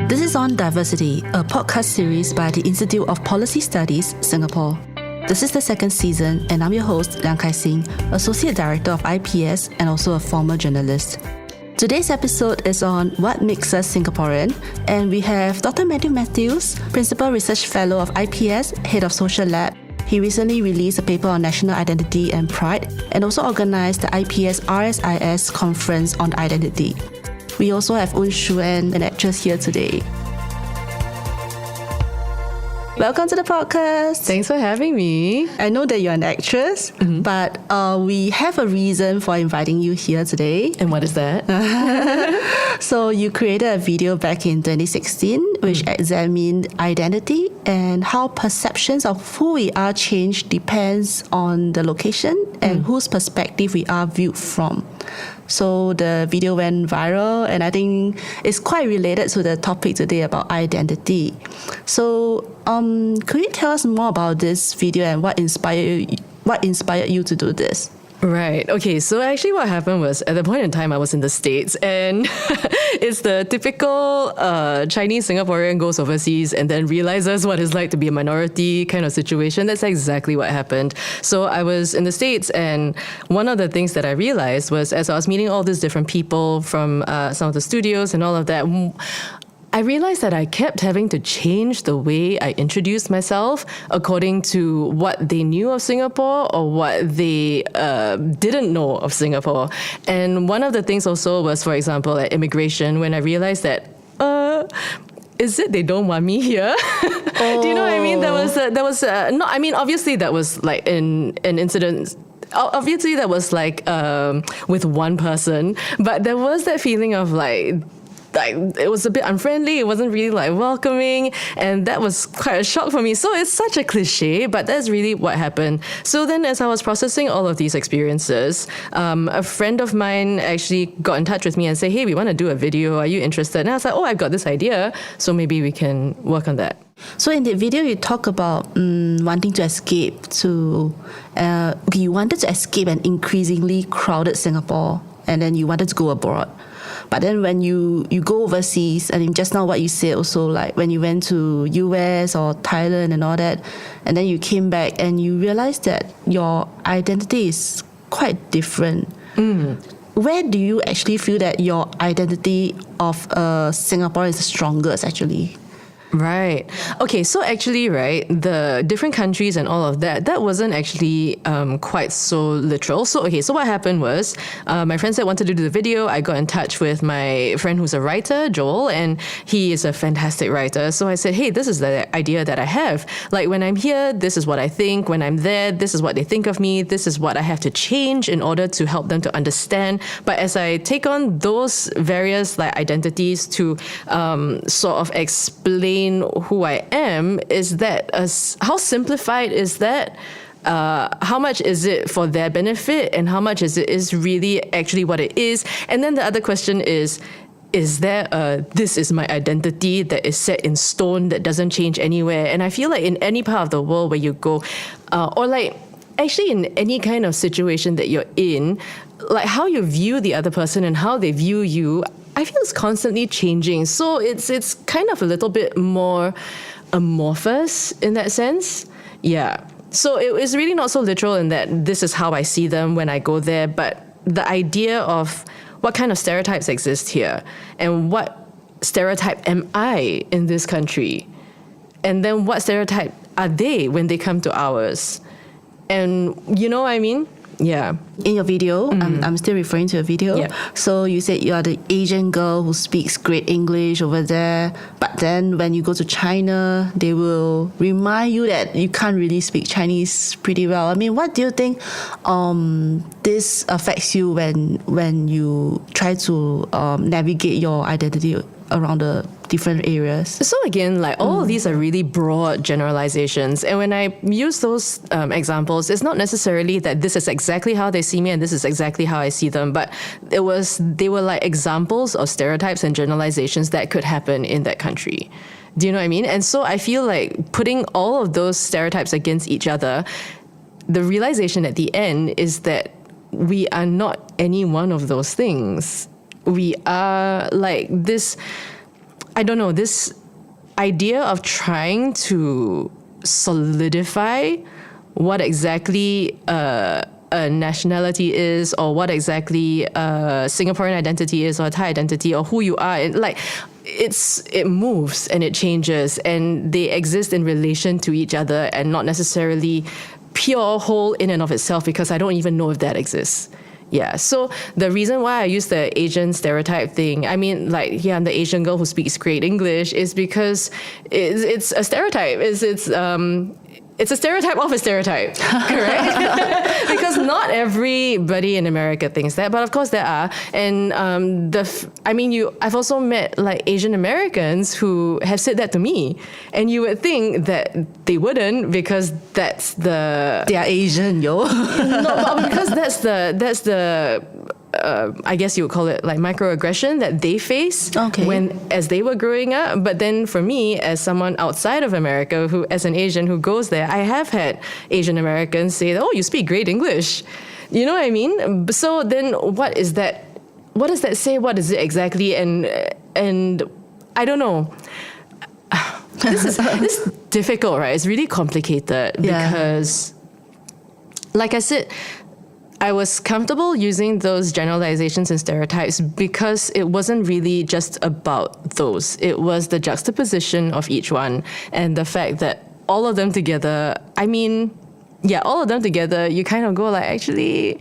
This is On Diversity, a podcast series by the Institute of Policy Studies, Singapore. This is the second season, and I'm your host, Liang Kaixin, Associate Director of IPS and also a former journalist. Today's episode is on what makes us Singaporean, and we have Dr Mathew Mathews, Principal Research Fellow of IPS, Head of Social Lab. He recently released a paper on national identity and pride, and also organized the IPS RSIS conference on identity. We also have Oon Shu An, an actress, here today. Welcome to the podcast. Thanks for having me. I know that you're an actress, but we have a reason for inviting you here today. And what is that? So you created a video back in 2016 which examined identity and how perceptions of who we are change depends on the location and whose perspective we are viewed from. So the video went viral, and I think it's quite related to the topic today about identity. So could you tell us more about this video and what inspired you to do this? Right. Okay. So actually what happened was at the point in time I was in the States, and it's the typical Chinese Singaporean goes overseas and then realizes what it's like to be a minority kind of situation. That's exactly what happened. So I was in the States, and one of the things that I realized was as I was meeting all these different people from some of the studios and all of that, I realized that I kept having to change the way I introduced myself according to what they knew of Singapore or what they didn't know of Singapore. And one of the things also was, for example, at immigration, when I realized that, is it they don't want me here? Do you know what I mean? Obviously that was like an incident. Obviously that was like with one person, but there was that feeling of like it was a bit unfriendly, it wasn't really like welcoming, and that was quite a shock for me. So it's such a cliche, but that's really what happened. So then as I was processing all of these experiences, a friend of mine actually got in touch with me and said, hey, we want to do a video, are you interested? And I was like, I've got this idea, so maybe we can work on that. So in the video, you talk about wanting to escape to, you wanted to escape an increasingly crowded Singapore, and then you wanted to go abroad. But then when you go overseas, and just now what you said also, like when you went to US or Thailand and all that, and then you came back and you realized that your identity is quite different. Where do you actually feel that your identity of Singapore is the strongest actually? Right. Okay, so actually, right, the different countries and all of that wasn't actually quite so literal. So what happened was, my friend said wanted to do the video. I got in touch with my friend who's a writer, Joel, and he is a fantastic writer. So I said, hey, this is the idea that I have. Like when I'm here, this is what I think. When I'm there, this is what they think of me. This is what I have to change in order to help them to understand. But as I take on those various like identities to sort of explain who I am, is that how simplified is that? How much is it for their benefit, and how much is really actually what it is? And then the other question is there this is my identity that is set in stone that doesn't change anywhere? And I feel like in any part of the world where you go, or like actually in any kind of situation that you're in, like how you view the other person and how they view you, I feel it's constantly changing. So it's kind of a little bit more amorphous in that sense. Yeah. So it is really not so literal in that this is how I see them when I go there, but the idea of what kind of stereotypes exist here and what stereotype am I in this country, and then what stereotype are they when they come to ours, and you know what I mean? Yeah. In your video, I'm still referring to a video. Yeah. So you said you are the Asian girl who speaks great English over there, but then when you go to China, they will remind you that you can't really speak Chinese pretty well. I mean, what do you think this affects you when you try to navigate your identity around the different areas? So again, like all of these are really broad generalizations. And when I use those examples, it's not necessarily that this is exactly how they see me and this is exactly how I see them, but they were like examples of stereotypes and generalizations that could happen in that country. Do you know what I mean? And so I feel like putting all of those stereotypes against each other, the realization at the end is that we are not any one of those things. We are like this. I don't know, this idea of trying to solidify what exactly a nationality is, or what exactly a Singaporean identity is, or a Thai identity, or who you are, and like it moves and it changes, and they exist in relation to each other and not necessarily pure whole in and of itself, because I don't even know if that exists. Yeah, so the reason why I use the Asian stereotype thing, I mean, like, yeah, I'm the Asian girl who speaks great English, is because it's a stereotype. It's a stereotype of a stereotype, correct? Because not everybody in America thinks that, but of course there are. And I've also met like Asian Americans who have said that to me, and you would think that they wouldn't, because they are Asian, yo. No, but because that's the I guess you would call it like microaggression that they face as they were growing up. But then for me, as someone outside of America, as an Asian who goes there, I have had Asian Americans say, "Oh, you speak great English." You know what I mean? So then what is that? What does that say? What is it exactly? And I don't know. This is difficult, right? It's really complicated because, like I said, I was comfortable using those generalizations and stereotypes because it wasn't really just about those. It was the juxtaposition of each one and the fact that all of them together, all of them together, you kind of go like, actually,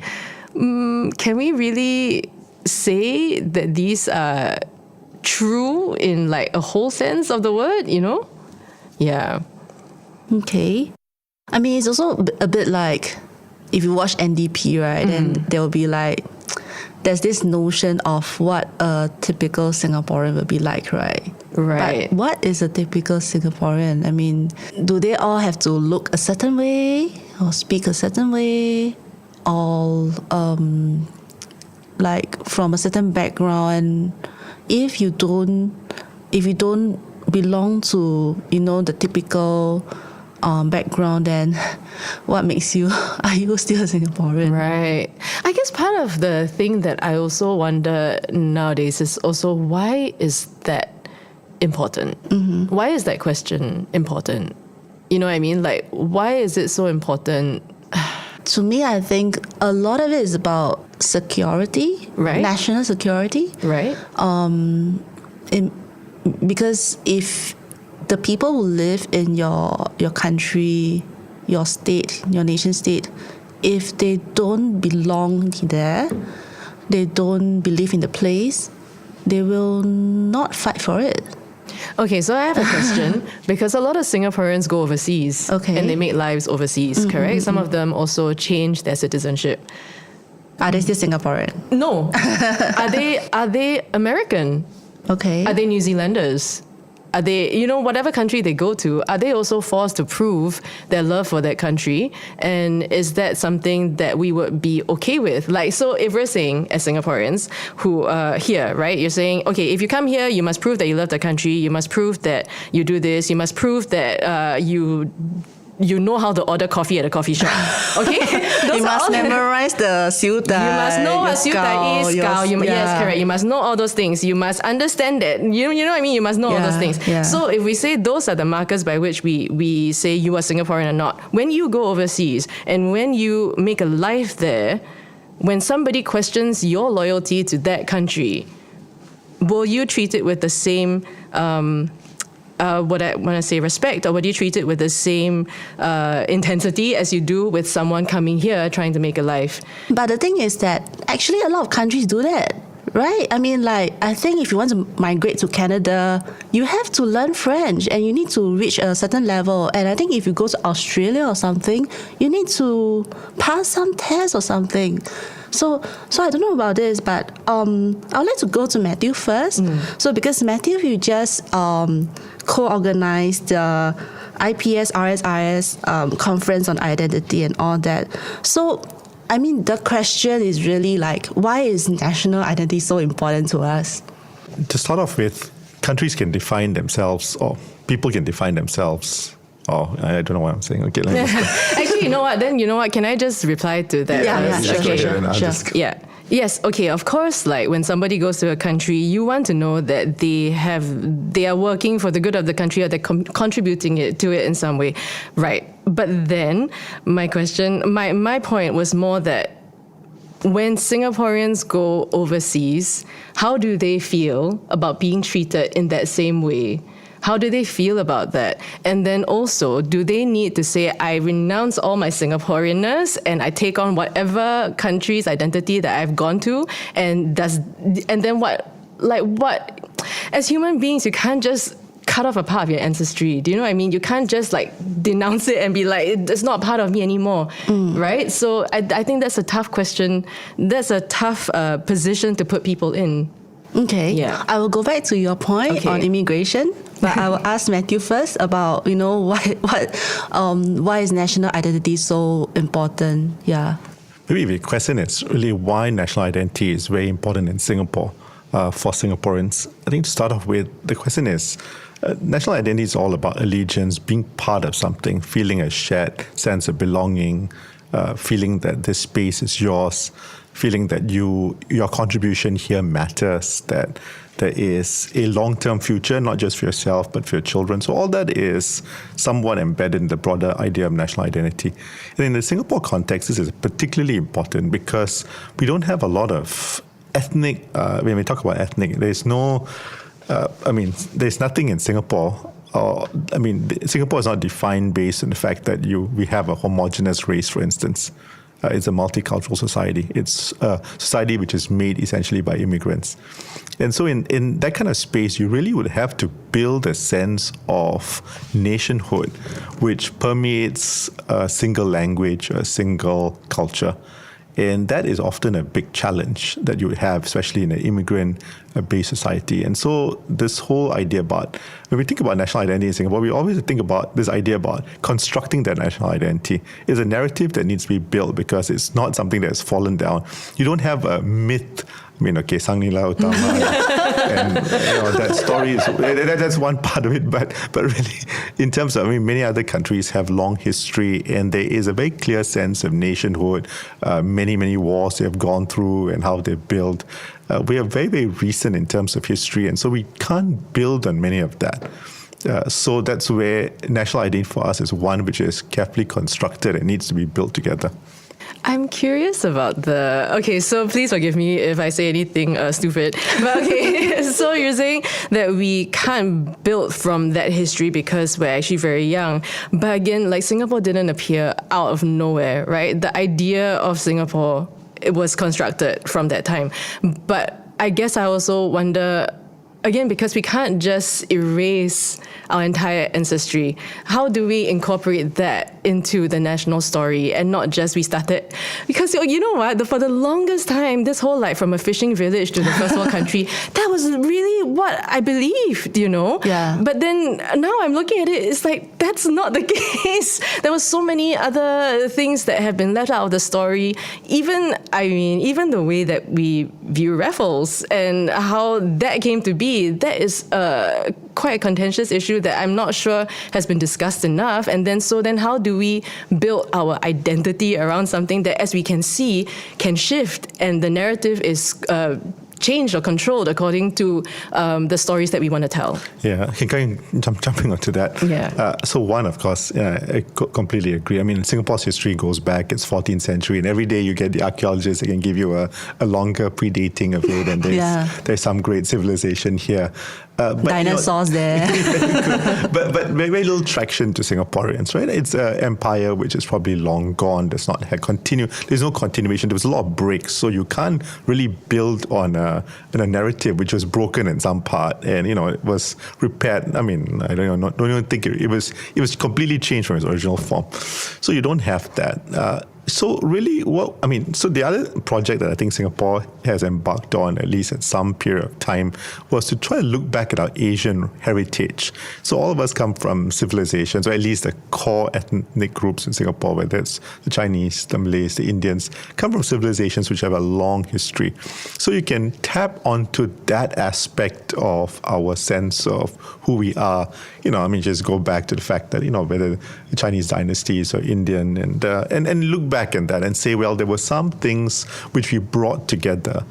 can we really say that these are true in like a whole sense of the word, you know? Yeah. Okay. I mean, it's also a bit like, if you watch NDP, right, then there will be like, there's this notion of what a typical Singaporean would be like, right? Right. But what is a typical Singaporean? I mean, do they all have to look a certain way or speak a certain way, or like from a certain background? If you don't belong to, the typical background, then what makes you, are you still a Singaporean? Right. I guess part of the thing that I also wonder nowadays is also, why is that important? Mm-hmm. Why is that question important? You know what I mean? Like, why is it so important? To me, I think a lot of it is about security, right? National security, right? Because if the people who live in your country, your state, your nation state, if they don't belong there, they don't believe in the place, they will not fight for it. Okay, so I have a question, because a lot of Singaporeans go overseas, and they make lives overseas, correct? Some of them also change their citizenship. Are they still Singaporean? No. Are they American? Okay. Are they New Zealanders? Are they, whatever country they go to, are they also forced to prove their love for that country? And is that something that we would be okay with? Like, so if we're saying, as Singaporeans who are here, right, you're saying, okay, if you come here, you must prove that you love the country, you must prove that you do this, you must prove that you know how to order coffee at a coffee shop. Okay? You must memorize the siu dai. You must know what siu dai is. Yes, correct. You must know all those things. You must understand that. You know what I mean? You must know all those things. Yeah. So if we say those are the markers by which we say you are Singaporean or not, when you go overseas and when you make a life there, when somebody questions your loyalty to that country, will you treat it with the same what I want to say respect, or would you treat it with the same intensity as you do with someone coming here trying to make a life? But the thing is that actually a lot of countries do that, right? I mean, like, I think if you want to migrate to Canada, you have to learn French and you need to reach a certain level. And I think if you go to Australia or something, you need to pass some tests or something. So I don't know about this, but I would like to go to Mathew first. So because Mathew, you just co-organized the IPS RSIS conference on identity and all that. So, I mean, the question is really like, why is national identity so important to us? To start off with, countries can define themselves, or people can define themselves. Oh, I don't know what I'm saying. Okay, let me Actually, you know what? Then you know what? Can I just reply to that? Yeah, first? sure. Yeah. Yes, okay, of course, like when somebody goes to a country, you want to know that they are working for the good of the country, or they're contributing to it in some way. Right. But then my point was more that when Singaporeans go overseas, how do they feel about being treated in that same way? How do they feel about that? And then also, do they need to say, I renounce all my Singaporeanness and I take on whatever country's identity that I've gone to? And then what? As human beings, you can't just cut off a part of your ancestry. Do you know what I mean? You can't just like denounce it and be like, it's not part of me anymore, right? So I think that's a tough question. That's a tough position to put people in. Okay. Yeah. I will go back to your point on immigration, but I will ask Matthew first about, why is national identity so important? Yeah. Maybe the question is really why national identity is very important in Singapore for Singaporeans. I think to start off with, the question is, national identity is all about allegiance, being part of something, feeling a shared sense of belonging, feeling that this space is yours, feeling that your contribution here matters, that there is a long-term future, not just for yourself, but for your children. So all that is somewhat embedded in the broader idea of national identity. And in the Singapore context, this is particularly important because we don't have a lot of ethnic, when we talk about ethnic, there's nothing in Singapore. Singapore is not defined based on the fact that we have a homogenous race, for instance. It's a multicultural society. It's a society which is made essentially by immigrants. And so in that kind of space, you really would have to build a sense of nationhood which permeates a single language, a single culture. And that is often a big challenge that you would have, especially in an immigrant-based society. And so this whole idea about, when we think about national identity in Singapore, we always think about this idea about constructing that national identity. It's a narrative that needs to be built because it's not something that has fallen down. You don't have a myth. Sang Nila Utama, and that story is that's one part of it. But really, in terms of many other countries have long history, and there is a very clear sense of nationhood. Many wars they have gone through and how they built. We are very, very recent in terms of history, and so we can't build on many of that. So that's where national identity for us is one which is carefully constructed and needs to be built together. I'm curious about so please forgive me if I say anything stupid. But okay, so you're saying that we can't build from that history because we're actually very young. But again, like Singapore didn't appear out of nowhere, right? The idea of Singapore, it was constructed from that time. But I guess I also wonder, again, because we can't just erase our entire ancestry, how do we incorporate that into the national story and not just restart it? Because you know what, for the longest time, this whole from a fishing village to the first world country, that was really what I believed, Yeah. But then now I'm looking at it, it's like, that's not the case. There were so many other things that have been left out of the story. Even the way that we view Raffles and how that came to be, that is quite a contentious issue that I'm not sure has been discussed enough. And then how do we build our identity around something that, as we can see, can shift and the narrative is changed or controlled according to the stories that we want to tell? Yeah, jumping onto that. Yeah. So one, of course, I completely agree. Singapore's history goes back, it's 14th century, and every day you get the archaeologists that can give you a longer predating of it, and there's some great civilization here. But, dinosaurs there. but very, very little traction to Singaporeans, right? It's an empire which is probably long gone. There's no continuation. There was a lot of breaks, so you can't really build on a narrative which was broken in some part, and it was repaired. I don't even think it was completely changed from its original form. So you don't have that. So really, so the other project that I think Singapore has embarked on, at least at some period of time, was to try to look back at our Asian heritage. So all of us come from civilizations, or at least the core ethnic groups in Singapore, whether it's the Chinese, the Malays, the Indians, come from civilizations which have a long history. So you can tap onto that aspect of our sense of who we are. Just go back to the fact that, whether the Chinese dynasties or Indian, and look back back in that and say, well, there were some things which we brought together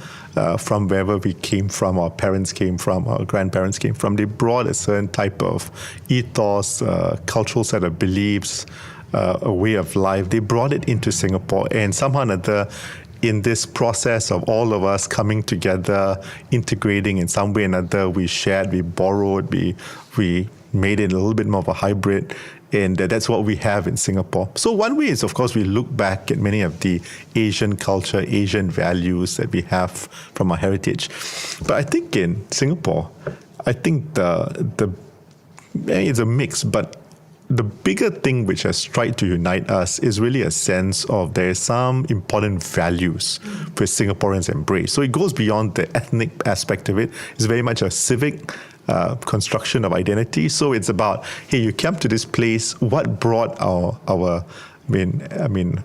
from wherever we came from, our parents came from, our grandparents came from. They brought a certain type of ethos, cultural set of beliefs, a way of life. They brought it into Singapore, and somehow or another, in this process of all of us coming together, integrating in some way or another, we shared, we borrowed, we made it a little bit more of a hybrid, and that's what we have in Singapore. So one way is, of course, we look back at many of the Asian culture, Asian values that we have from our heritage. But I think in Singapore, I think it's a mix, but the bigger thing which has tried to unite us is really a sense of there are some important values which Singaporeans embrace. So it goes beyond the ethnic aspect of it. It's very much a civic construction of identity. So it's about, hey, you came to this place, what brought our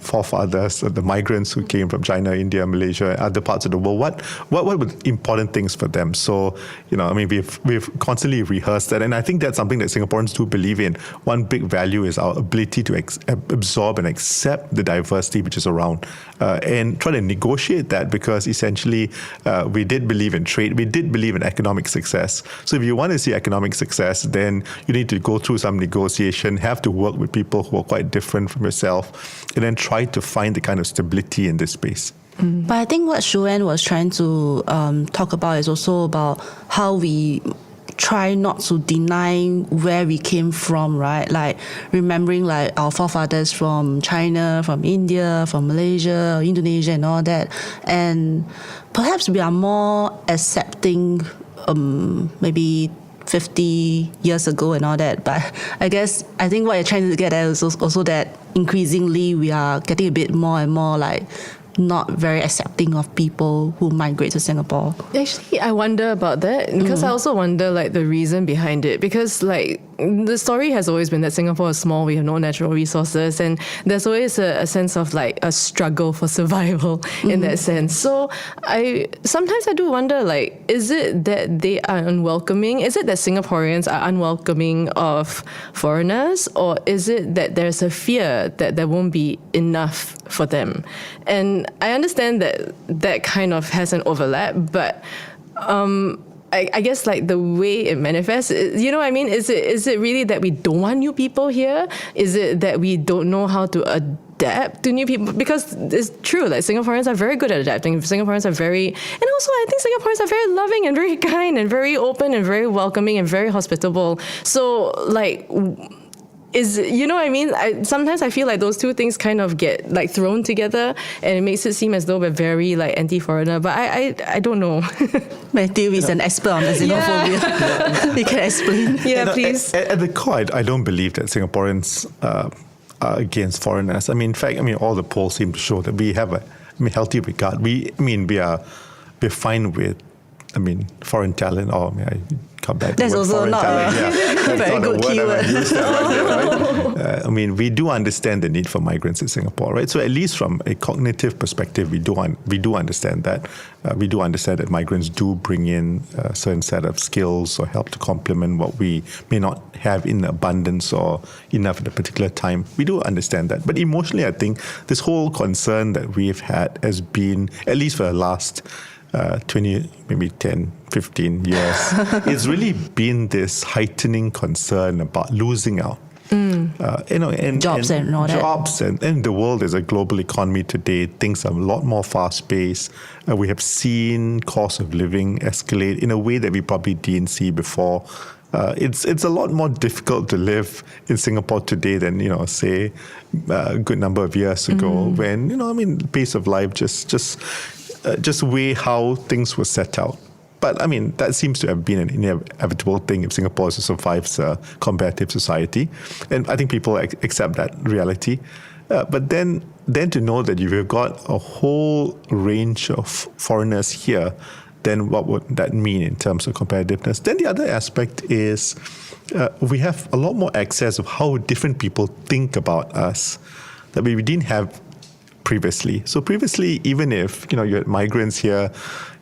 forefathers, the migrants who came from China, India, Malaysia, other parts of the world, what were important things for them? So, we've constantly rehearsed that, and I think that's something that Singaporeans do believe in. One big value is our ability to absorb and accept the diversity which is around, and try to negotiate that, because essentially we did believe in trade, we did believe in economic success. So if you want to see economic success, then you need to go through some negotiation, have to work with people who are quite different from yourself, and then try to find the kind of stability in this space. But I think what Shu An was trying to talk about is also about how we try not to deny where we came from, right? Like remembering like our forefathers from China, from India, from Malaysia, Indonesia and all that. And perhaps we are more accepting maybe 50 years ago and all that. But I think what you're trying to get at is also that increasingly we are getting a bit more and more like not very accepting of people who migrate to Singapore. Actually, I wonder about that, because I also wonder like the reason behind it, because like the story has always been that Singapore is small, we have no natural resources, and there's always a sense of like a struggle for survival in that sense. So sometimes I do wonder, like, is it that they are unwelcoming? Is it that Singaporeans are unwelcoming of foreigners, or is it that there's a fear that there won't be enough for them? And I understand that kind of has an overlap, but I guess like the way it manifests, you know what I mean? Is it really that we don't want new people here? Is it that we don't know how to adapt to new people? Because it's true, like Singaporeans are very good at adapting. Singaporeans are and also I think Singaporeans are very loving and very kind and very open and very welcoming and very hospitable. So like, you know what I mean? Sometimes I feel like those two things kind of get like thrown together, and it makes it seem as though we're very like anti-foreigner. But I don't know. Mathew is an expert on the xenophobia. Yeah. You can explain. Yeah, please. At the core, I don't believe that Singaporeans are against foreigners. I mean, in fact, all the polls seem to show that we have a healthy regard. We're fine with foreign talent, or I come back. That's also not a very good keyword. We do understand the need for migrants in Singapore, right? So at least from a cognitive perspective, we do understand that. We do understand that migrants do bring in a certain set of skills or help to complement what we may not have in abundance or enough at a particular time. We do understand that. But emotionally, I think this whole concern that we've had has been, at least for the last 20, maybe 10, 15 years, it's really been this heightening concern about losing out. And jobs and all that. Jobs and the world is a global economy today. Things are a lot more fast-paced. We have seen cost of living escalate in a way that we probably didn't see before. It's a lot more difficult to live in Singapore today than say a good number of years ago, when the pace of life just way how things were set out. But that seems to have been an inevitable thing if Singapore survives a competitive society. And I think people accept that reality. But then to know that you've got a whole range of foreigners here, then what would that mean in terms of competitiveness? Then the other aspect is we have a lot more access of how different people think about us that we didn't have previously. So previously, even if you had migrants here,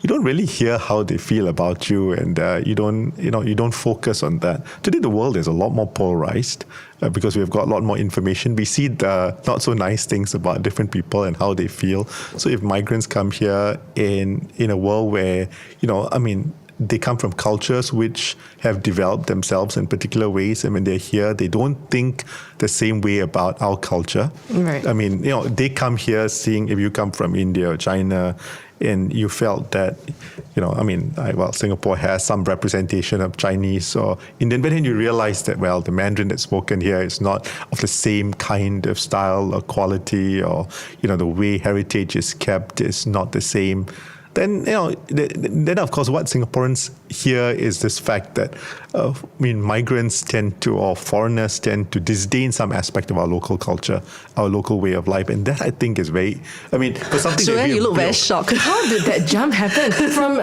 you don't really hear how they feel about you, and you don't focus on that. Today, the world is a lot more polarized because we've got a lot more information. We see the not so nice things about different people and how they feel. So if migrants come here in a world where, they come from cultures which have developed themselves in particular ways, and when they're here, they don't think the same way about our culture. Right. They come here seeing, if you come from India or China, and you felt that, Singapore has some representation of Chinese or Indian, but then you realize that, the Mandarin that's spoken here is not of the same kind of style or quality, or, the way heritage is kept is not the same. Then of course, what Singaporeans hear is this fact that, migrants tend to, or foreigners tend to disdain some aspect of our local culture, our local way of life. And that, I think, is very, for something Shu An, you look very built. shocked. How did that jump happen?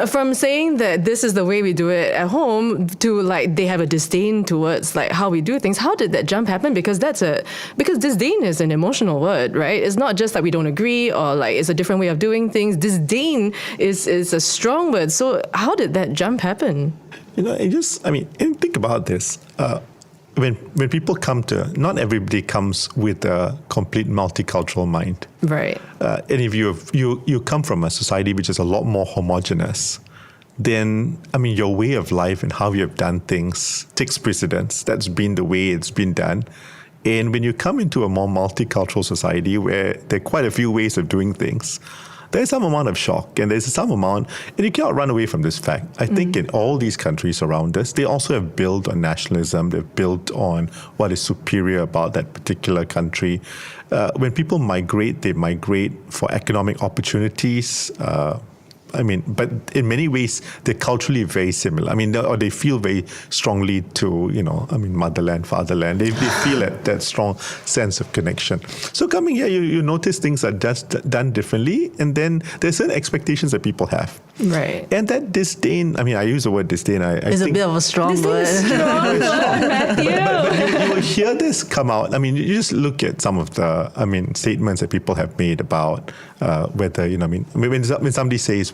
From saying that this is the way we do it at home to they have a disdain towards how we do things. How did that jump happen? Because disdain is an emotional word, right? It's not just that we don't agree or it's a different way of doing things. Disdain is a strong word. So how did that jump happen? And think about this. When people come not everybody comes with a complete multicultural mind. Right. And if you come from a society which is a lot more homogenous, then, your way of life and how you have done things takes precedence. That's been the way it's been done. And when you come into a more multicultural society where there are quite a few ways of doing things, there's some amount of shock, and there's some amount, and you cannot run away from this fact. I think in all these countries around us, they also have built on nationalism. They've built on what is superior about that particular country. When people migrate, they migrate for economic opportunities. But in many ways, they're culturally very similar. Or they feel very strongly to, motherland, fatherland. They feel that strong sense of connection. So coming here, you notice things are just done differently, and then there's certain expectations that people have. Right. And that disdain, I use the word disdain. It's a bit of a strong word. Strong word, Matthew. You will hear this come out. You just look at some of the, statements that people have made about whether, when somebody says,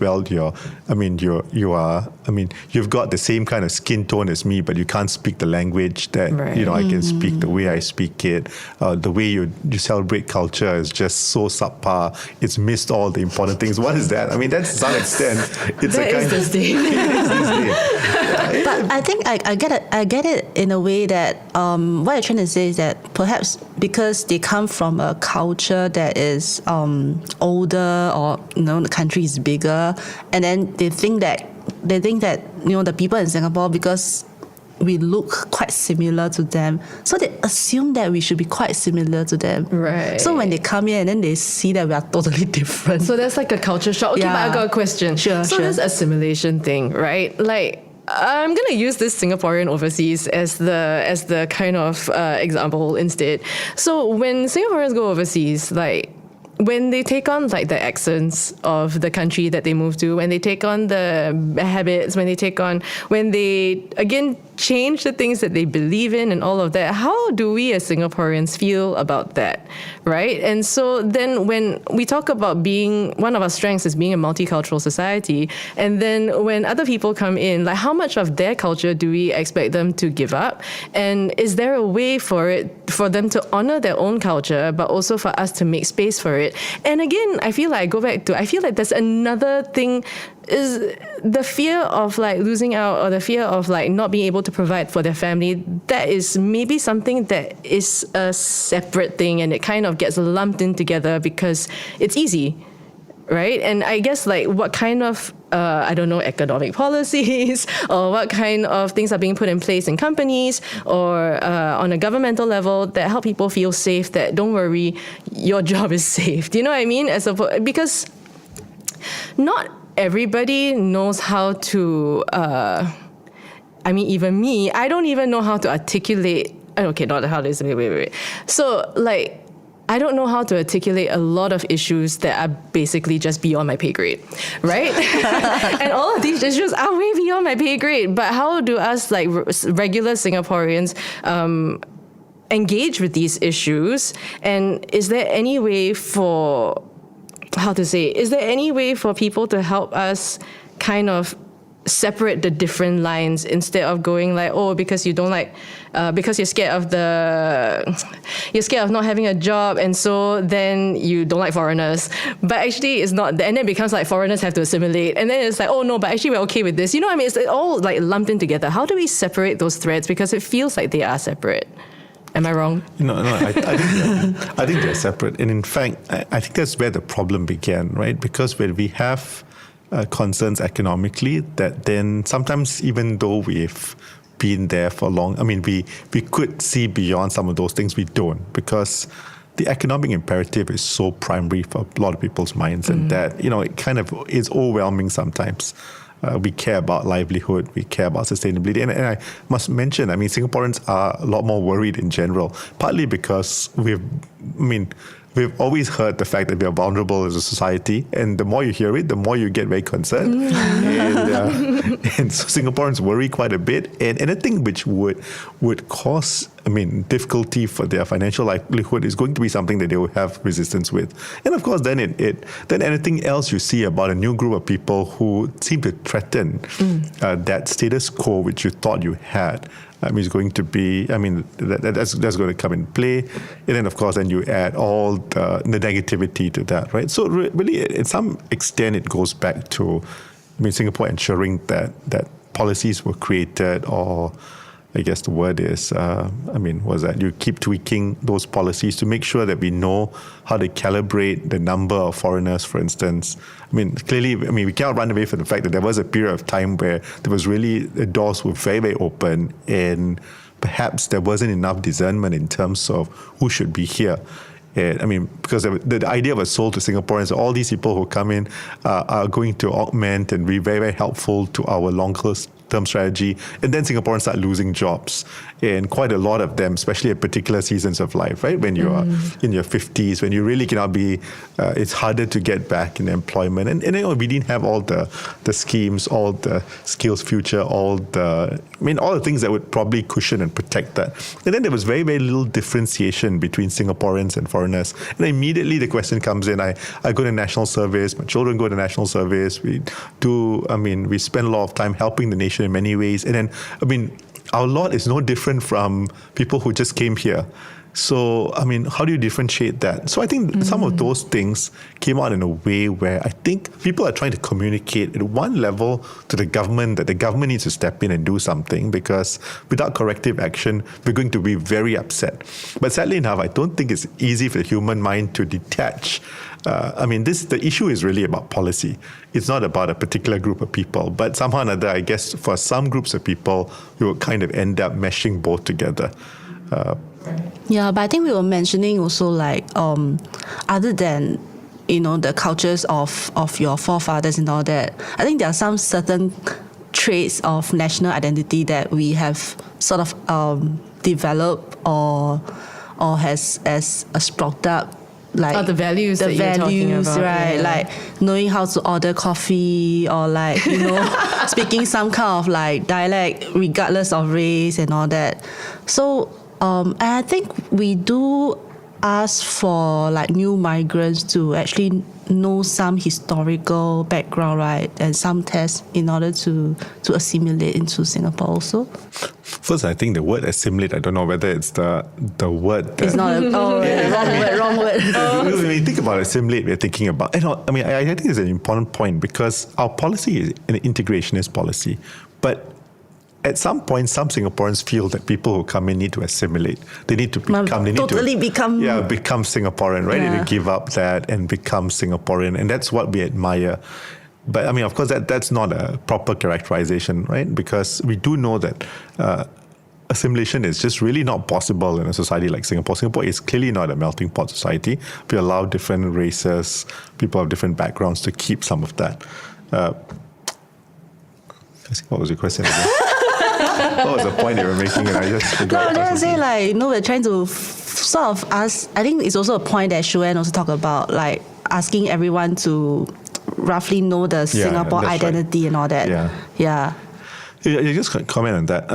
you've got the same kind of skin tone as me, but you can't speak the language that, right. I can speak the way I speak it. The way you celebrate culture is just so subpar. It's missed all the important things. What is that? That's to some extent, it's That a kind is disdain. But I think I get it in a way that what you're trying to say is that perhaps because they come from a culture that is older, or the country is bigger, and then they think that the people in Singapore, because we look quite similar to them, so they assume that we should be quite similar to them. Right. So when they come here and then they see that we are totally different. So that's like a culture shock. Okay, Yeah. but I got a question. Sure. This assimilation thing, right? I'm gonna use this Singaporean overseas as the kind of example instead. So when Singaporeans go overseas, when they take on the accents of the country that they move to, when they take on the habits, when they again change the things that they believe in and all of that, how do we as Singaporeans feel about that, right? And so then when we talk about one of our strengths is being a multicultural society, and then when other people come in, how much of their culture do we expect them to give up? And is there a way for them to honor their own culture, but also for us to make space for it? And again, I feel like there's another thing, is the fear of losing out, or the fear of not being able to provide for their family. That is maybe something that is a separate thing, and it kind of gets lumped in together because it's easy, right? And I guess what kind of economic policies or what kind of things are being put in place in companies or on a governmental level that help people feel safe, that don't worry, your job is safe. Do you know what I mean? Because not everybody knows how to, even me, I don't even know how to articulate, okay, not how to, wait. So I don't know how to articulate a lot of issues that are basically just beyond my pay grade, right? And all of these issues are way beyond my pay grade. But how do us regular Singaporeans engage with these issues? And is there any way for people to help us kind of separate the different lines instead of going like, oh, because you don't like, because you're scared of not having a job, and so then you don't like foreigners. But actually it's not, and then it becomes like foreigners have to assimilate, and then it's like, oh no, but actually we're okay with this. You know what I mean? It's all like lumped in together. How do we separate those threads? Because it feels like they are separate. Am I wrong? No, I think they're separate. And in fact, I think that's where the problem began, right? Because when we have concerns economically, that then sometimes, even though we've been there for long, I mean, we could see beyond some of those things. We don't, because the economic imperative is so primary for a lot of people's minds, and that, it kind of is overwhelming sometimes. We care about livelihood, we care about sustainability. And I must mention, I mean, Singaporeans are a lot more worried in general, partly because we've always heard the fact that we are vulnerable as a society, and the more you hear it, the more you get very concerned. And so Singaporeans worry quite a bit, and anything which would cause, difficulty for their financial livelihood is going to be something that they will have resistance with. And of course, then then anything else you see about a new group of people who seem to threaten that status quo which you thought you had, is going to be, that's going to come in play. And then, of course, then you add all the negativity to that, right? So really, in some extent, it goes back to, Singapore ensuring that policies were created, or I guess the word is, was that you keep tweaking those policies to make sure that we know how to calibrate the number of foreigners, for instance. Clearly, we cannot run away from the fact that there was a period of time where there was really, the doors were very, very open, and perhaps there wasn't enough discernment in terms of who should be here. Because the idea was sold to Singaporeans, all these people who come in are going to augment and be very, very helpful to our long-term strategy. And then Singaporeans start losing jobs. And quite a lot of them, especially at particular seasons of life, right? When you are in your 50s, when you really cannot be, it's harder to get back in employment. And we didn't have all the schemes, all the skills future, all the things that would probably cushion and protect that. And then there was very, very little differentiation between Singaporeans and foreigners. And immediately the question comes in, I go to national service, my children go to national service, we spend a lot of time helping the nation in many ways. And then, our lot is no different from people who just came here. So, how do you differentiate that? So I think some of those things came out in a way where I think people are trying to communicate at one level to the government that the government needs to step in and do something, because without corrective action, we're going to be very upset. But sadly enough, I don't think it's easy for the human mind to detach. The issue is really about policy. It's not about a particular group of people. But somehow or another, I guess for some groups of people, we will kind of end up meshing both together. Yeah, but I think we were mentioning also other than, the cultures of your forefathers and all that, I think there are some certain traits of national identity that we have sort of developed or has sprouted up. The values that you're talking about. Right? Yeah. Like knowing how to order coffee, or speaking some kind of dialect regardless of race and all that. So and I think we do ask for new migrants to actually know some historical background, right, and some tests in order to assimilate into Singapore also. First, I think the word assimilate, I don't know whether it's the word that... It's not wrong word. When you think about assimilate, we're thinking about... I think it's an important point, because our policy is an integrationist policy. But at some point, some Singaporeans feel that people who come in need to assimilate. They need to become... become Singaporean, right? Yeah. They need to give up that and become Singaporean. And that's what we admire. But of course, that's not a proper characterization, right? Because we do know that assimilation is just really not possible in a society like Singapore. Singapore is clearly not a melting pot society. We allow different races, people of different backgrounds to keep some of that. What was your question again? What was the point they were making? And I just forgot. No, I was saying we're trying to sort of ask. I think it's also a point that Shu An also talked about, asking everyone to roughly know the Singapore identity, right, and all that. Yeah. You just comment on that.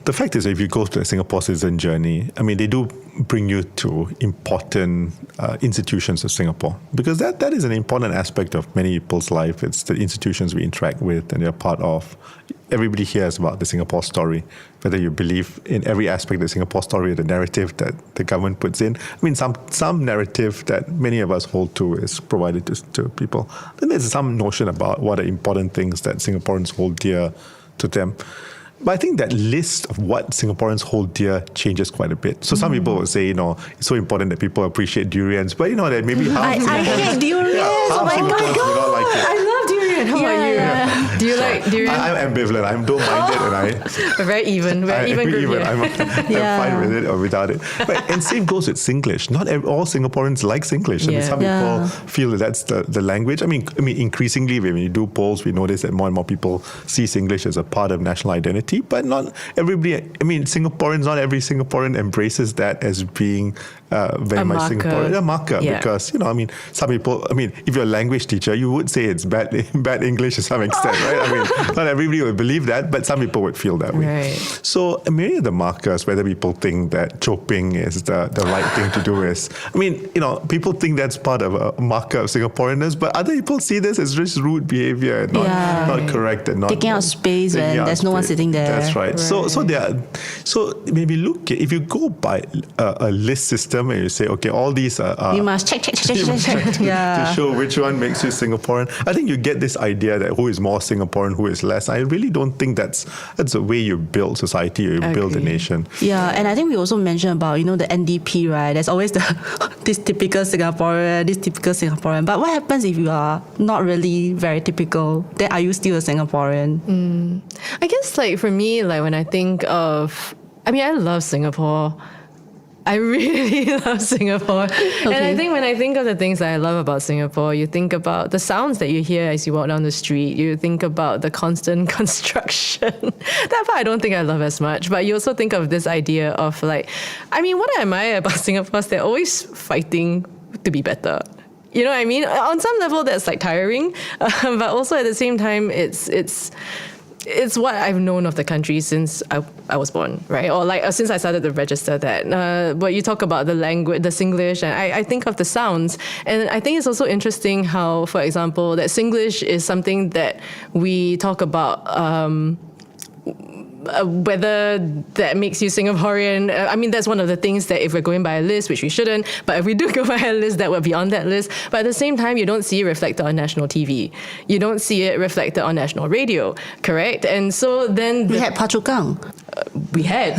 the fact is, if you go to the Singapore citizen journey, I mean, they do bring you to important institutions of Singapore, because that is an important aspect of many people's life. It's the institutions we interact with and they're part of. Everybody hears about the Singapore story, whether you believe in every aspect of the Singapore story or the narrative that the government puts in. I mean, some narrative that many of us hold to is provided to people. Then there's some notion about what are important things that Singaporeans hold dear to them. But I think that list of what Singaporeans hold dear changes quite a bit. So some people will say, it's so important that people appreciate durians, but that maybe half I hate durians. half Oh my Singaporeans do God. not like it. I love durian. How about you? Yeah. Do you like durian? I'm ambivalent. I don't mind it, and We're very even group here. I'm fine with it or without it. And same goes with Singlish. Not all Singaporeans like Singlish. I mean, Yeah. some people feel that that's the language. I mean, increasingly when you do polls, we notice that more and more people see Singlish as a part of national identity. But not everybody. I mean, Singaporeans. Not every Singaporean embraces that as being very A much marker. Singaporean. A marker, Yeah. because I mean, some people. I mean, if you're a language teacher, you would say it's bad English to some extent, right? I mean, not everybody would believe that, but some people would feel that way. Right. So many of the markers, whether people think that chopping is the right thing to do is, I mean, people think that's part of a marker of Singaporeanness, but other people see this as just rude behavior and not correct and not Taking out space when taking out there's no one space. sitting there. That's right. So maybe if you go by a list system and you say, okay, all these are You must check. to show which one makes you Singaporean. I think you get this idea that who is more Singaporean, who is less. I really don't think that's the way you build society or you build a nation. Yeah, and I think we also mentioned about, the NDP, right? There's always this typical Singaporean. But what happens if you are not really very typical? Then are you still a Singaporean? I guess for me, when I think of, I love Singapore. I really love Singapore. And I think when I think of the things that I love about Singapore, you think about the sounds that you hear as you walk down the street. You think about the constant construction. That part I don't think I love as much. But you also think of this idea of what I admire about Singapore is they're always fighting to be better. You know what I mean? On some level, that's tiring. But also at the same time, it's what I've known of the country since I was born, right? Or since I started to register that. But you talk about the language, the Singlish, and I think of the sounds. And I think it's also interesting how, for example, that Singlish is something that we talk about whether that makes you Singaporean. That's one of the things that if we're going by a list, which we shouldn't, but if we do go by a list, that would be on that list. But at the same time, you don't see it reflected on national TV. You don't see it reflected on national radio, correct? And so then... We had Pachukang. We had.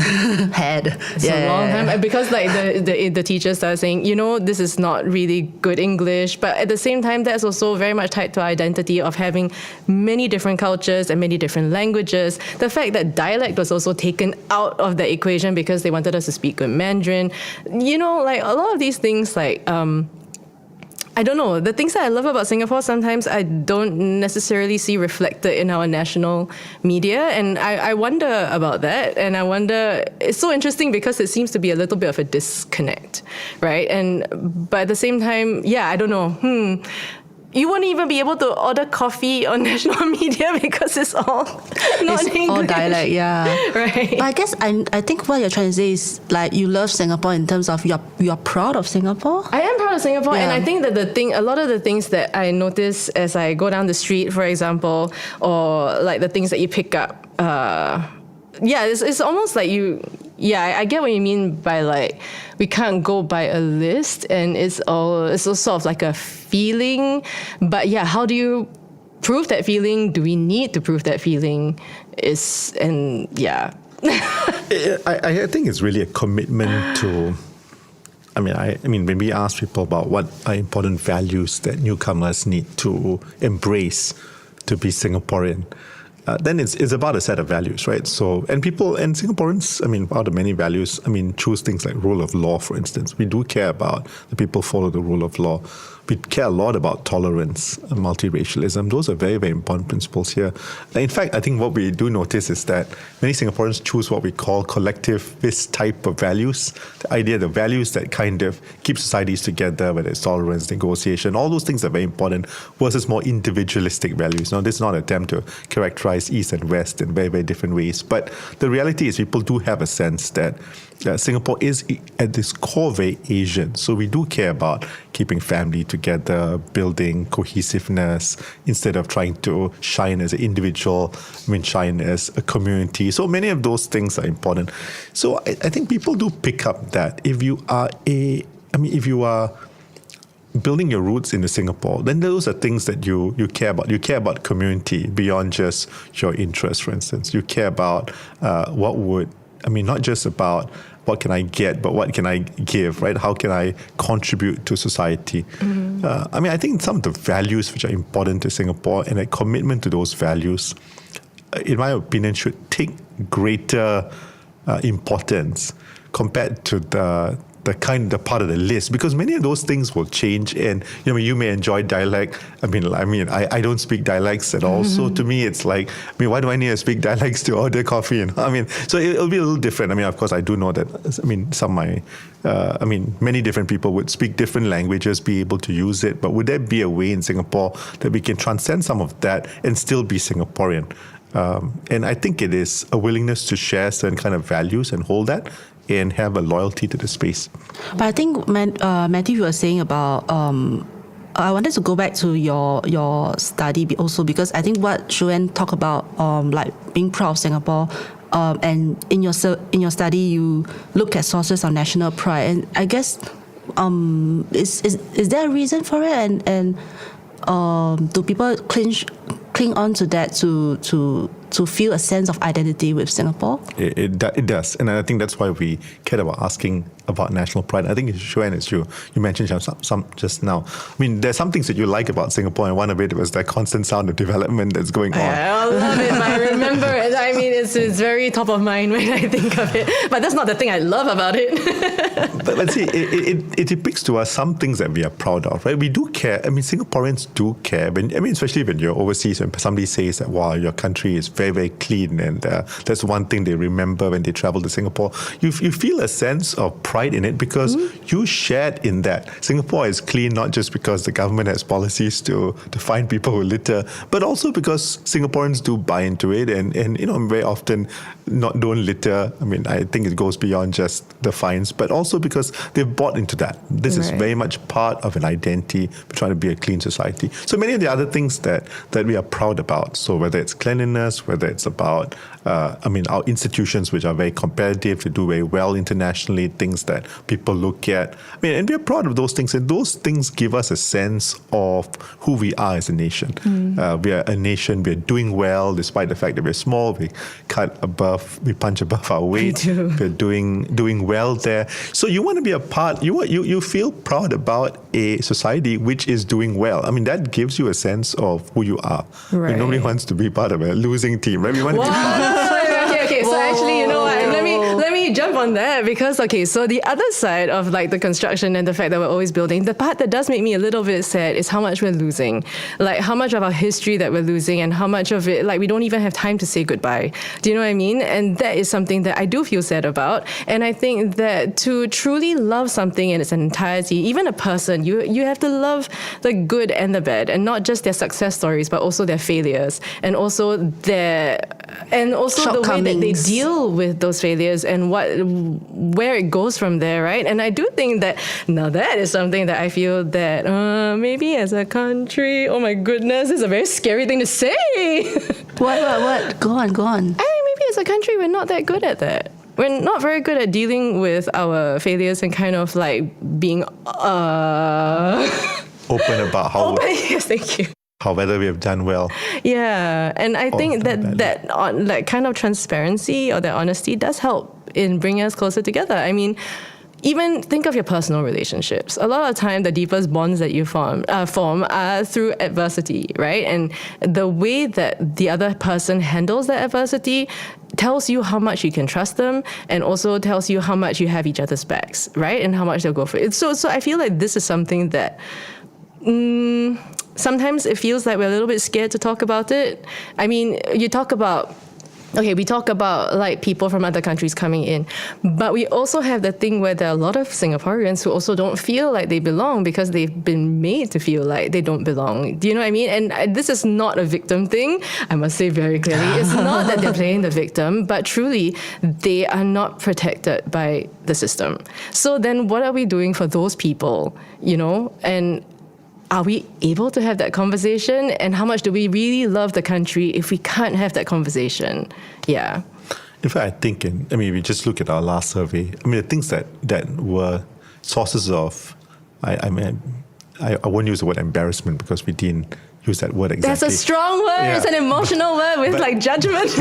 It's a long time. Because the teachers started saying, this is not really good English. But at the same time, that's also very much tied to our identity of having many different cultures and many different languages. The fact that dialect was also taken out of the equation because they wanted us to speak good Mandarin. A lot of these things, I don't know. The things that I love about Singapore, sometimes I don't necessarily see reflected in our national media. And I wonder about that. And I wonder, it's so interesting because it seems to be a little bit of a disconnect, right? But at the same time, I don't know. You won't even be able to order coffee on national media because it's all not It's English. all dialect, Right. But I guess I think what you're trying to say is you love Singapore in terms of you're proud of Singapore. I am proud of Singapore, Yeah. and I think that a lot of the things that I notice as I go down the street, for example, or the things that you pick up, it's almost like you. Yeah, I get what you mean by we can't go by a list, and it's also sort of like a feeling. But how do you prove that feeling? Do we need to prove that feeling? I think it's really a commitment to. When we ask people about what are important values that newcomers need to embrace to be Singaporean, then it's about a set of values, right? So, and Singaporeans, out of many values, choose things like rule of law, for instance. We do care about the people follow the rule of law. We care a lot about tolerance, multiracialism. Those are very, very important principles here. In fact, I think what we do notice is that many Singaporeans choose what we call collectivist type of values. The idea, the values that kind of keep societies together, whether it's tolerance, negotiation, all those things are very important versus more individualistic values. Now, this is not an attempt to characterize polarized east and west in very, very different ways. But the reality is people do have a sense that Singapore is at this core very Asian. So we do care about keeping family together, building cohesiveness instead of trying to shine as an individual, shine as a community. So many of those things are important. So I think people do pick up that if you are building your roots into Singapore, then those are things that you care about. You care about community beyond just your interests, for instance. You care about not just about what can I get, but what can I give, right? How can I contribute to society? I think some of the values which are important to Singapore and a commitment to those values, in my opinion, should take greater importance compared to the part of the list, because many of those things will change, and you may enjoy dialect. I don't speak dialects at all, so to me it's like, why do I need to speak dialects to order coffee? So it'll be a little different. Of course I do know that. Many different people would speak different languages, be able to use it, but would there be a way in Singapore that we can transcend some of that and still be Singaporean? And I think it is a willingness to share certain kind of values and hold that, and have a loyalty to the space. But I think, Matthew, you were saying about, I wanted to go back to your study also, because I think what Shu An talked about, like being proud of Singapore, and in your study you look at sources of national pride, and I guess is there a reason for it, and do people cling on to that to feel a sense of identity with Singapore? It does, and I think that's why we care about asking about national pride. I think, Shu An, as you mentioned some just now. There's some things that you like about Singapore, and one of it was that constant sound of development that's going on. I love it. I remember it. It's very top of mind when I think of it. But that's not the thing I love about it. but see, it depicts to us some things that we are proud of, right? We do care. Singaporeans do care. Especially when you're overseas, when somebody says that, wow, your country is very, very clean, and that's one thing they remember when they travel to Singapore. You feel a sense of pride in it because you shared in that. Singapore is clean not just because the government has policies to fine people who litter, but also because Singaporeans do buy into it, and very often don't litter. I think it goes beyond just the fines, but also because they've bought into that. This is very much part of an identity. We're trying to be a clean society. So many of the other things that we are proud about. So whether it's cleanliness, whether it's about our institutions, which are very competitive, to do very well internationally, things that people look at. And we're proud of those things, and those things give us a sense of who we are as a nation. We are a nation, we're doing well, despite the fact that we're small, we punch above our weight, we're doing well there. So you want to be a part, you feel proud about a society which is doing well. That gives you a sense of who you are. Right. Nobody wants to be part of a losing team, right? We want to be part Okay. So actually, you know what? Let me jump on that, because so the other side of like the construction and the fact that we're always building, the part that does make me a little bit sad is how much we're losing, like how much of our history that we're losing, and how much of it like we don't even have time to say goodbye. Do you know what I mean? And that is something that I do feel sad about. And I think that to truly love something in its entirety, even a person, you have to love the good and the bad, and not just their success stories, but also their failures, and also the way that they deal with those failures, and where it goes from there, right? And I do think that now that is something that I feel that maybe as a country, oh my goodness, it's a very scary thing to say. What? Go on. Maybe as a country, we're not that good at that. We're not very good at dealing with our failures and kind of like being open about how. Yes, thank you. Whether we have done well. Yeah, and I think that kind of transparency or that honesty does help in bringing us closer together. Even think of your personal relationships. A lot of the time, the deepest bonds that you form are through adversity, right? And the way that the other person handles that adversity tells you how much you can trust them, and also tells you how much you have each other's backs, right? And how much they'll go for it. So I feel like this is something that sometimes it feels like we're a little bit scared to talk about it. You talk about okay, we talk about like people from other countries coming in, but we also have the thing where there are a lot of Singaporeans who also don't feel like they belong because they've been made to feel like they don't belong. Do you know what I mean? And this is not a victim thing. I must say very clearly, it's not that they're playing the victim, but truly they are not protected by the system. So then what are we doing for those people, you know? And are we able to have that conversation? And how much do we really love the country if we can't have that conversation? Yeah. In fact, I think, we just look at our last survey. The things that were sources of, I won't use the word embarrassment because we didn't use that word exactly. That's a strong word. Yeah. It's an emotional word with like judgment.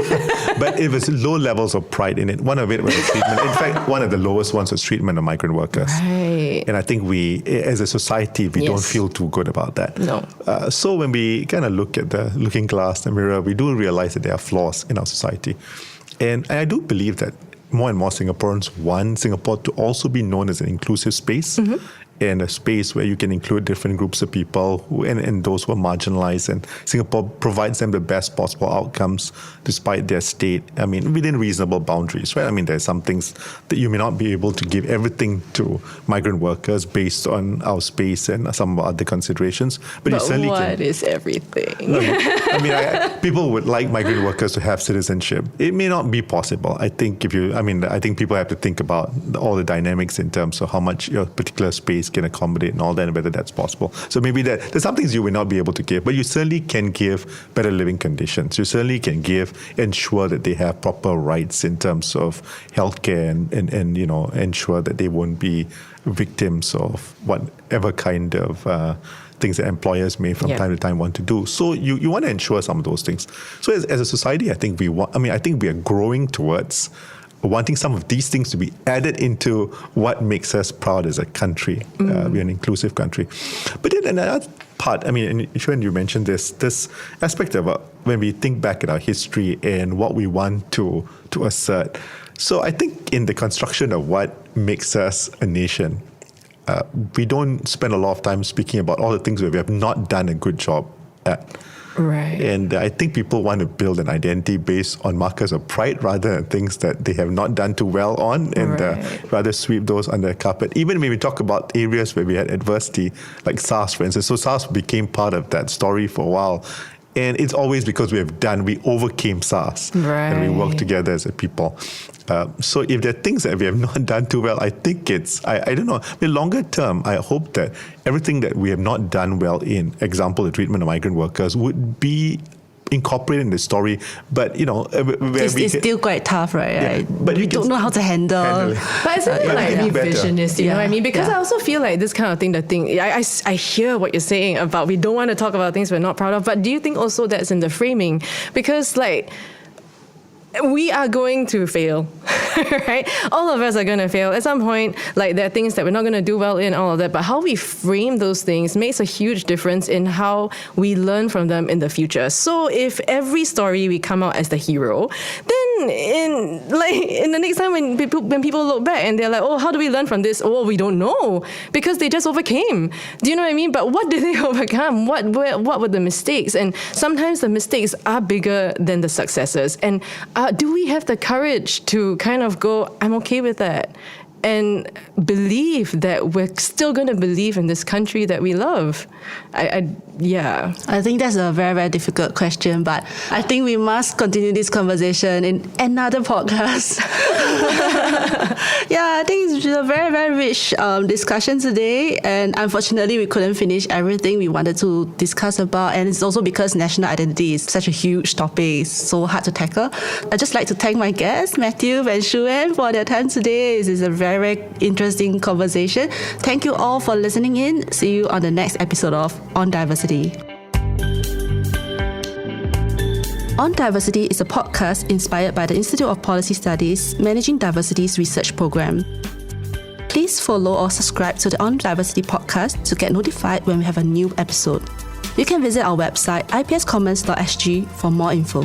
But it was low levels of pride in it. One of it was treatment. In fact, one of the lowest ones was treatment of migrant workers. Right. And I think we, as a society, we don't feel too good about that. No. So when we kind of look at the looking glass, the mirror, we do realize that there are flaws in our society. And I do believe that more and more Singaporeans want Singapore to also be known as an inclusive space. And a space where you can include different groups of people and those who are marginalized. And Singapore provides them the best possible outcomes despite their state, within reasonable boundaries, right? There's some things that you may not be able to give everything to migrant workers based on our space and some other considerations. But you certainly what is everything? People would like migrant workers to have citizenship. It may not be possible. I think I think people have to think about all the dynamics in terms of how much your particular space can accommodate and all that, and whether that's possible. So maybe there's some things you will not be able to give, but you certainly can give better living conditions. You certainly can ensure that they have proper rights in terms of healthcare and ensure that they won't be victims of whatever kind of things that employers may from time to time want to do. So you want to ensure some of those things. So as a society, I think we are growing towards wanting some of these things to be added into what makes us proud as a country. We're an inclusive country. But then another part, and Shu An, you mentioned this aspect of when we think back at our history and what we want to assert. So I think in the construction of what makes us a nation, we don't spend a lot of time speaking about all the things where we have not done a good job at. Right. And I think people want to build an identity based on markers of pride rather than things that they have not done too well on, and rather sweep those under the carpet. Even when we talk about areas where we had adversity, like SARS, for instance. So SARS became part of that story for a while. And it's always because we overcame SARS. Right. And we worked together as a people. So if there are things that we have not done too well, I think I don't know. Longer term, I hope that everything that we have not done well in, example, the treatment of migrant workers, would be incorporated in the story. But, it's still quite tough, right? Yeah, but we don't know how to handle it. But it's like revisionist, you know what I mean? Because I also feel like this kind of thing, I hear what you're saying about we don't want to talk about things we're not proud of, but do you think also that's in the framing? Because we are going to fail, right? All of us are going to fail at some point. There are things that we're not going to do well in, all of that. But how we frame those things makes a huge difference in how we learn from them in the future. So if every story we come out as the hero, then in the next time when people look back and they're like, oh, how do we learn from this? Oh, we don't know, because they just overcame. Do you know what I mean? But what did they overcome? What were the mistakes? And sometimes the mistakes are bigger than the successes. And do we have the courage to kind of go, I'm okay with that, and believe that we're still going to believe in this country that we love? I think that's a very, very difficult question, but I think we must continue this conversation in another podcast. I think it's a very, very rich discussion today, and unfortunately we couldn't finish everything we wanted to discuss about, and it's also because national identity is such a huge topic. It's so hard to tackle. I'd just like to thank my guests, Mathew and Shu An, for their time today. This is a very, very interesting conversation. Thank you all for listening in. See you on the next episode of On Diversity. On Diversity is a podcast inspired by the Institute of Policy Studies Managing Diversity's research program. Please follow or subscribe to the On Diversity podcast to get notified when we have a new episode. You can visit our website ipscommons.sg for more info.